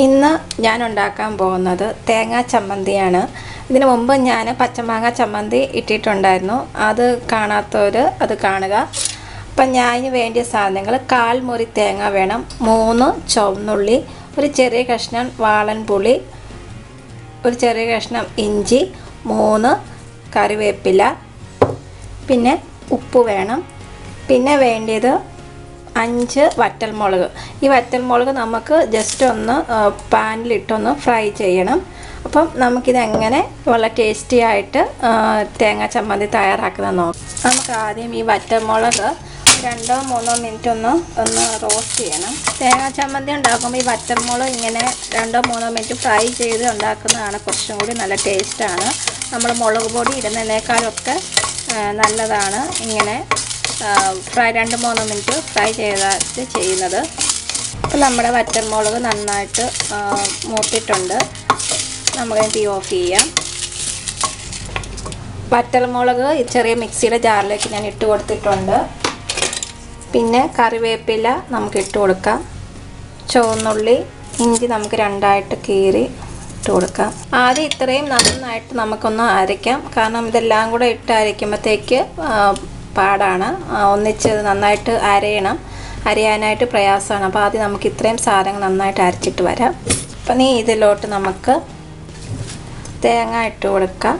ഇന്ന് ഞാൻ ഉണ്ടാക്കാൻ പോകുന്നത് തേങ്ങ ചമ്മന്തിയാണ്. ഇതിനു മുമ്പ് ഞാൻ പച്ചമാങ്ങ ചമ്മന്തി ഇട്ടിട്ടുണ്ടായിരുന്നു. അത് കാണാത്തവർ അത് കാണുക. അപ്പം ഞാൻ വേണ്ടിയ സാധനങ്ങൾ 1/4 മുറി തേങ്ങ വേണം, 3 ചുവന്നുള്ളി, ഒരു ചെറിയ കഷ്ണം വാളൻപുളി, ഒരു ചെറിയ കഷ്ണം ഇഞ്ചി, 3 കറിവേപ്പില, പിന്നെ ഉപ്പ് വേണം. പിന്നെ വേണ്ടിയത് 5 വറ്റൽമുളക്. ഈ വറ്റൽമുളക് നമുക്ക് ജസ്റ്റ് ഒന്ന് പാനിലിട്ടൊന്ന് ഫ്രൈ ചെയ്യണം. അപ്പം നമുക്കിതെങ്ങനെ വളരെ ടേസ്റ്റി ആയിട്ട് തേങ്ങ ചമ്മന്തി തയ്യാറാക്കുന്നത് നോക്കാം. നമുക്ക് ആദ്യം ഈ വറ്റൽമുളക് 2-3 മിനിറ്റ് ഒന്ന് റോസ്റ്റ് ചെയ്യണം. തേങ്ങ ചമ്മന്തി ഉണ്ടാക്കുമ്പോൾ ഈ വറ്റൽമുളക് ഇങ്ങനെ 2-3 മിനിറ്റ് ഫ്രൈ ചെയ്ത് ഉണ്ടാക്കുന്നതാണ് കുറച്ചും കൂടി നല്ല ടേസ്റ്റാണ്. നമ്മൾ മുളക് പൊടി ഇടുന്നതിനേക്കാളൊക്കെ നല്ലതാണ് ഇങ്ങനെ 2-3 മിനിറ്റ് ഫ്രൈ ചെയ്തിട്ട് ചെയ്യുന്നത്. അപ്പോൾ നമ്മുടെ വറ്റൽമുളക് നന്നായിട്ട് മൂത്തിട്ടുണ്ട്. നമുക്ക് തീ ഓഫ് ചെയ്യാം. വറ്റൽമുളക് ചെറിയ മിക്സിയുടെ ജാറിലേക്ക് ഞാൻ ഇട്ട് കൊടുത്തിട്ടുണ്ട്. പിന്നെ കറിവേപ്പില നമുക്ക് ഇട്ട് കൊടുക്കാം. ചുവന്നുള്ളി, ഇഞ്ചി നമുക്ക് 2ആയിട്ട് കീറി ഇട്ട് കൊടുക്കാം. ആദ്യം ഇത്രയും നന്നായിട്ട് നമുക്കൊന്ന് അരയ്ക്കാം. കാരണം ഇതെല്ലാം കൂടെ ഇട്ട് അരയ്ക്കുമ്പോഴത്തേക്ക് പാടാണ്. ഒന്നിച്ച് നന്നായിട്ട് അരയാനായിട്ട് പ്രയാസമാണ്. അപ്പോൾ ആദ്യം നമുക്ക് ഇത്രയും സാധനങ്ങൾ നന്നായിട്ട് അരച്ചിട്ട് വരാം. അപ്പം ഇതിലോട്ട് നമുക്ക് തേങ്ങ ഇട്ട് കൊടുക്കാം,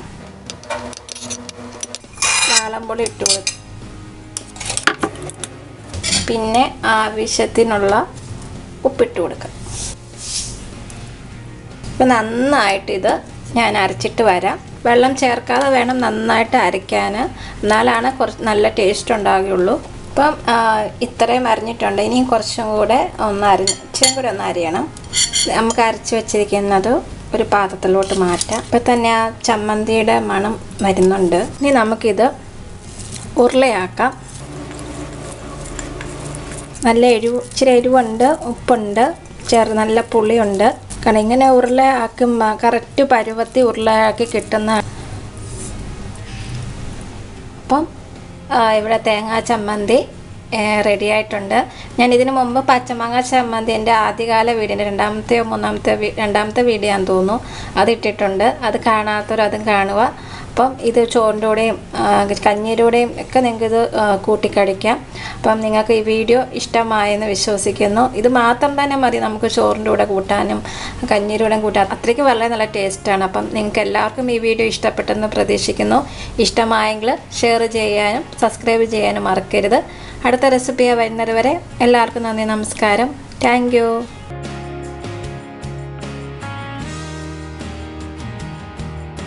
വാളൻപുളി ഇട്ട് കൊടുക്കാം, പിന്നെ ആവശ്യത്തിനുള്ള ഉപ്പിട്ട് കൊടുക്കാം. അപ്പം നന്നായിട്ട് ഇത് ഞാൻ അരച്ചിട്ട് വരാം. വെള്ളം ചേർക്കാതെ വേണം നന്നായിട്ട് അരയ്ക്കാൻ, എന്നാലാണ് കുറച്ച് നല്ല ടേസ്റ്റ് ഉണ്ടാകുകയുള്ളൂ. അപ്പം ഇത്രയും അരിഞ്ഞിട്ടുണ്ട്. ഇനിയും കുറച്ചും കൂടെ ഇച്ചിരി കൂടെ ഒന്ന് അരിയണം. നമുക്ക് അരച്ച് വെച്ചിരിക്കുന്നത് ഒരു പാത്രത്തിലോട്ട് മാറ്റാം. ഇപ്പം തന്നെ ആ ചമ്മന്തിയുടെ മണം വരുന്നുണ്ട്. ഇനി നമുക്കിത് ഉരുളയാക്കാം. നല്ല ഇച്ചിരി എരിവുണ്ട്, ഉപ്പുണ്ട്, നല്ല പുളിയുണ്ട്. കാരണം ഇങ്ങനെ ഉരുളയാക്കുമ്പോൾ കറക്റ്റ് പരുവത്തി ഉരുളയാക്കി കിട്ടുന്ന. അപ്പം ഇവിടെ തേങ്ങാ ചമ്മന്തി റെഡി ആയിട്ടുണ്ട്. ഞാൻ ഇതിനു മുമ്പ് പച്ചമാങ്ങ ചമ്മന്തി എൻ്റെ ആദ്യകാല വീഡിയോൻ്റെ രണ്ടാമത്തെ വീഡിയോ ആണെന്ന് തോന്നുന്നു, അതിട്ടിട്ടുണ്ട്. അത് കാണാത്തവർ അതും കാണുക. അപ്പം ഇത് ചോറിൻ്റെ കൂടെയും കഞ്ഞിയുടെ കൂടെയും ഒക്കെ നിങ്ങൾക്കിത് കൂട്ടിക്കടിക്കാം. അപ്പം നിങ്ങൾക്ക് ഈ വീഡിയോ ഇഷ്ടമായെന്ന് വിശ്വസിക്കുന്നു. ഇത് മാത്രം തന്നെ മതി നമുക്ക് ചോറിൻ്റെ കൂടെ കൂട്ടാനും കഞ്ഞിയുടെ കൂടെ കൂട്ടാനും. അത്രയ്ക്ക് വളരെ നല്ല ടേസ്റ്റാണ്. അപ്പം നിങ്ങൾക്ക് എല്ലാവർക്കും ഈ വീഡിയോ ഇഷ്ടപ്പെട്ടെന്ന് പ്രതീക്ഷിക്കുന്നു. ഇഷ്ടമായെങ്കിൽ ഷെയർ ചെയ്യാനും സബ്സ്ക്രൈബ് ചെയ്യാനും മറക്കരുത്. അടുത്ത റെസിപ്പിയായി വരുന്നത് വരെ എല്ലാവർക്കും നന്ദി, നമസ്കാരം. Thank you.